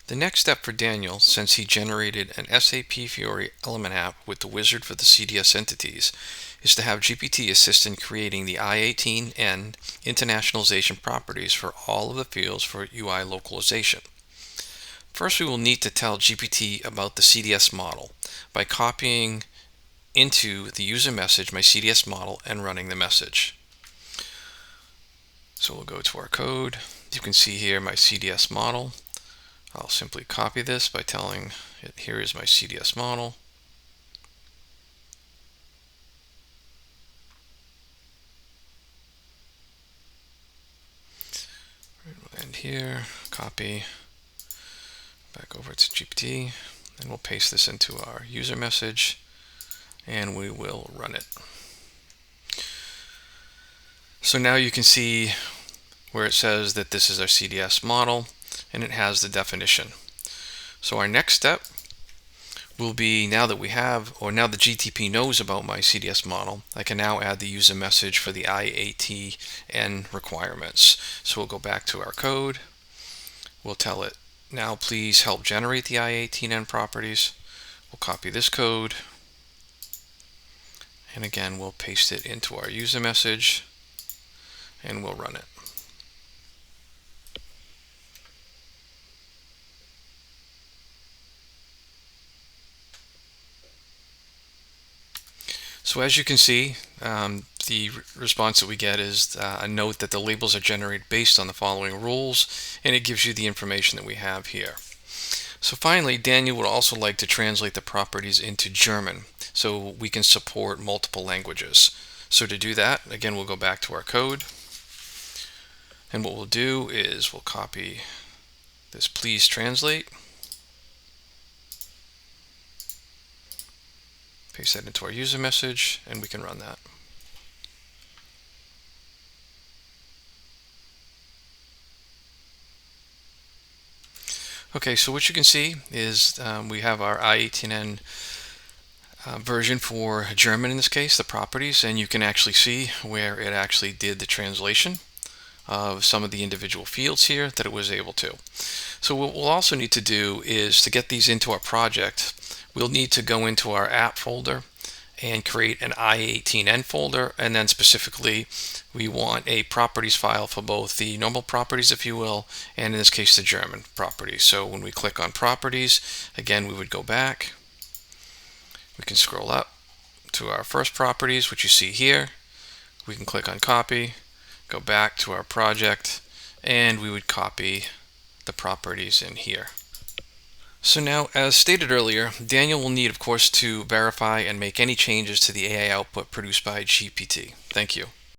The next step for Daniel, since he generated an SAP Fiori element app with the wizard for the CDS entities, is to have GPT assist in creating the I-18N internationalization properties for all of the fields for UI localization. First, we will need to tell GPT about the CDS model by copying into the user message my CDS model and running the message. So we'll go to our code. You can see here my CDS model. I'll simply copy this by telling it, here is my CDS model. We'll end here, copy, back over to GPT, and we'll paste this into our user message, and we will run it. So now you can see where it says that this is our CDS model, and it has the definition. So our next step will be, now that we have, or now the GTP knows about my CDS model, I can now add the user message for the I-18N requirements. So we'll go back to our code. We'll tell it, now please help generate the I-18N properties. We'll copy this code. And again, we'll paste it into our user message, and we'll run it. So as you can see, the response that we get is a note that the labels are generated based on the following rules, and it gives you the information that we have here. So finally, Daniel would also like to translate the properties into German so we can support multiple languages. So to do that, again, we'll go back to our code, and what we'll do is we'll copy this please translate, paste that into our user message, and we can run that. Okay, so what you can see is we have our I-18N version for German in this case, the properties, and you can actually see where it actually did the translation of some of the individual fields here that it was able to. So what we'll also need to do is, to get these into our project, we'll need to go into our app folder and create an I-18N folder, and then specifically we want a properties file for both the normal properties, if you will, and in this case the German properties. So when we click on properties, again we would go back, we can scroll up to our first properties, which you see here. We can click on copy, go back to our project, and we would copy the properties in here. So now, as stated earlier, Daniel will need, of course, to verify and make any changes to the AI output produced by GPT. Thank you.